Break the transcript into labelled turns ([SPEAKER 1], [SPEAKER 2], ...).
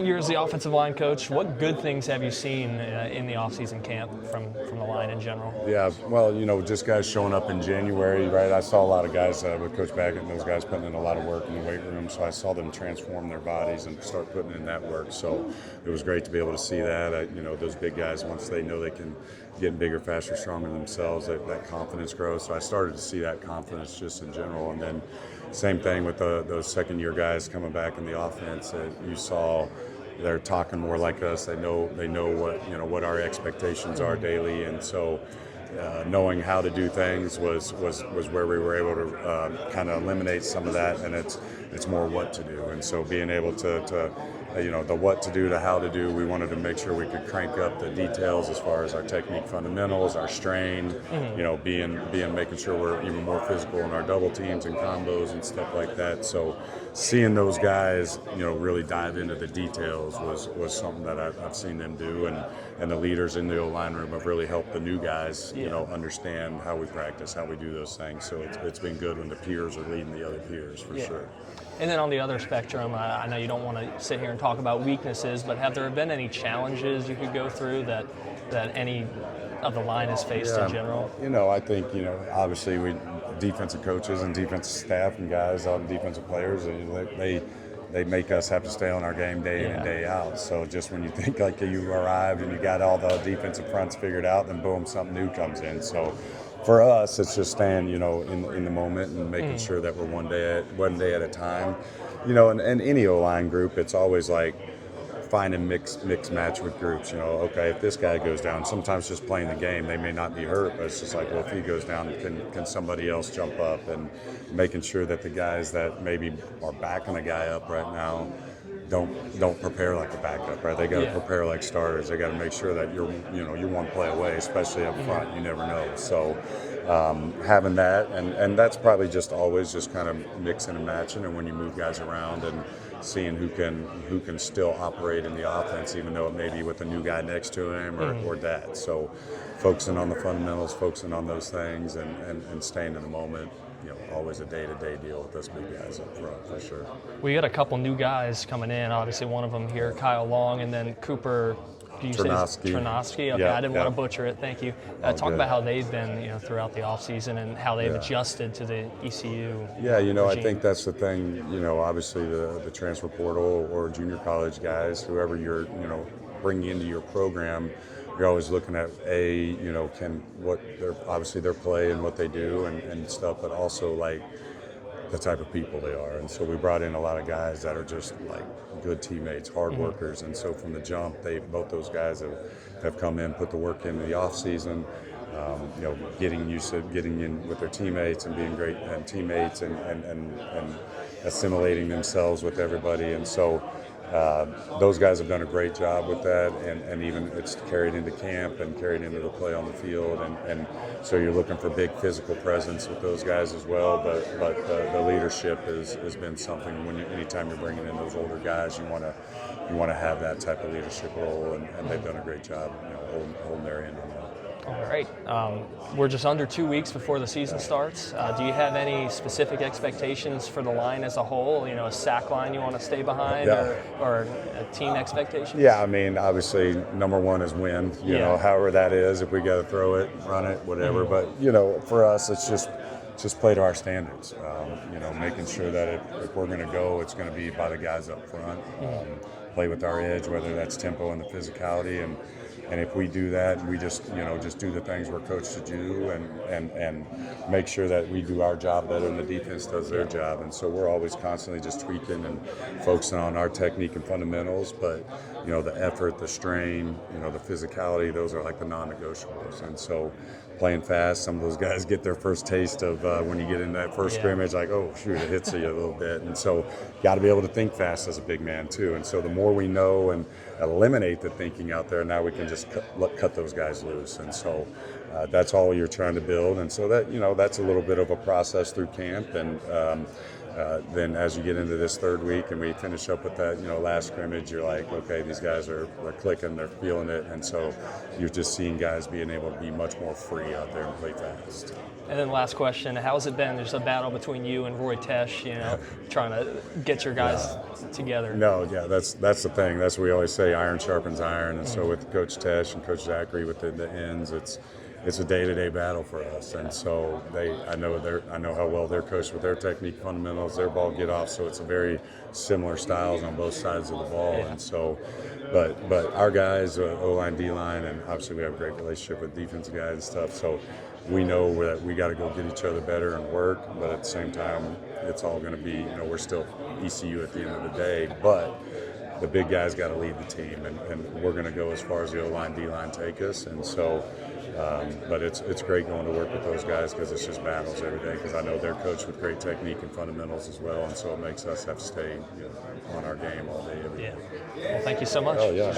[SPEAKER 1] You're as the offensive line coach. What good things have you seen in the offseason camp from the line in general?
[SPEAKER 2] Yeah, well, just guys showing up in January, right? I saw a lot of guys with Coach Baggett and those guys putting in a lot of work in the weight room, so I saw them transform their bodies and start putting in that work. So it was great to be able to see that. Those big guys, once they know they can get bigger, faster, stronger themselves, that confidence grows. So I started to see that confidence just in general. And then same thing with those second-year guys coming back in the offense. You saw they're talking more like us. They know what our expectations are daily, and so knowing how to do things was where we were able to kind of eliminate some of that, and it's more what to do. And so being able to the what to do to how to do, we wanted to make sure we could crank up the details as far as our technique fundamentals, our strain, making sure we're even more physical in our double teams and combos and stuff like that. So seeing those guys, really dive into the details was something that I've seen them do, and the leaders in the O-line room have really helped the new guys, understand how we practice, how we do those things. So it's been good when the peers are leading the other peers for sure.
[SPEAKER 1] And then on the other spectrum, I know you don't want to sit here and talk about weaknesses, but have there been any challenges you could go through that any of the line has faced in general?
[SPEAKER 2] I think, obviously we defensive coaches and defensive staff and guys on defensive players, they make us have to stay on our game day in and day out. So just when you think like you arrived and you got all the defensive fronts figured out, then boom, something new comes in. So for us, it's just staying, in the moment and making sure that we're one day at a time. And any O-line group, it's always like finding mix match with groups. Okay, if this guy goes down, sometimes just playing the game, they may not be hurt, but it's just like, well, if he goes down, can somebody else jump up? And making sure that the guys that maybe are backing a guy up right now don't prepare like a backup, right? They got to prepare like starters. They got to make sure that you're one play away, especially up front. You never know. So having that, and that's probably just always just kind of mixing and matching, and when you move guys around and seeing who can still operate in the offense, even though it may be with a new guy next to him or that. So focusing on the fundamentals, focusing on those things, and staying in the moment. Always a day-to-day deal with those big guys up front, for sure.
[SPEAKER 1] We got a couple new guys coming in. Obviously, one of them here, Kyle Long, and then Cooper. Ternosky. Okay, I didn't want to butcher it. Thank you. Talk about how they've been, throughout the offseason and how they've adjusted to the ECU.
[SPEAKER 2] Yeah,
[SPEAKER 1] regime.
[SPEAKER 2] I think that's the thing. Obviously the transfer portal or junior college guys, whoever you're, bringing into your program. You're always looking at obviously their play and what they do and stuff, but also like the type of people they are. And so we brought in a lot of guys that are just like good teammates, hard workers. And so from the jump, both those guys have come in, put the work in the off season, getting used to getting in with their teammates and being great teammates and assimilating themselves with everybody. And so those guys have done a great job with that, and even it's carried into camp and carried into the play on the field, and so you're looking for big physical presence with those guys as well. But the leadership has been something. Anytime you're bringing in those older guys, you want to have that type of leadership role, and they've done a great job, holding their end on that.
[SPEAKER 1] All right. We're just under 2 weeks before the season starts. Do you have any specific expectations for the line as a whole? A sack line you want to stay behind, or team expectations?
[SPEAKER 2] Yeah, obviously, number one is win. You know, however that is. If we got to throw it, run it, whatever. But for us, it's just play to our standards. Making sure that if we're going to go, it's going to be by the guys up front. Play with our edge, whether that's tempo and the physicality, and if we do that, we just do the things we're coached to do, and make sure that we do our job better than the defense does their job. And so we're always constantly just tweaking and focusing on our technique and fundamentals. But the effort, the strain, the physicality, those are like the non-negotiables. And so playing fast, some of those guys get their first taste of when you get in that first scrimmage, like, oh shoot, it hits you a little bit. And so got to be able to think fast as a big man too. And so the more we know and eliminate the thinking out there, now we can just cut those guys loose. And so that's all you're trying to build. And so that that's a little bit of a process through camp, and then as you get into this third week and we finish up with that, last scrimmage, you're like, okay, these guys are clicking, they're feeling it, and so you're just seeing guys being able to be much more free out there and play fast.
[SPEAKER 1] And then last question, how's it been? There's a battle between you and Roy Tesh, trying to get your guys together.
[SPEAKER 2] No, yeah, that's the thing. That's what we always say, iron sharpens iron, and so with Coach Tesh and Coach Zachary with the ends, it's a day-to-day battle for us, and so I know how well they're coached with their technique fundamentals, their ball get off, so it's a very similar styles on both sides of the ball, and so, but our guys, O-line, D-line, and obviously we have a great relationship with defensive guys and stuff, so we know that we got to go get each other better and work, but at the same time, it's all going to be, we're still ECU at the end of the day, but the big guys got to lead the team, and we're going to go as far as the O-line, D-line take us, and so. But it's great going to work with those guys because it's just battles every day. Because I know they're coached with great technique and fundamentals as well, and so it makes us have to stay on our game all day every day.
[SPEAKER 1] Well, thank you so much.
[SPEAKER 2] Oh yeah.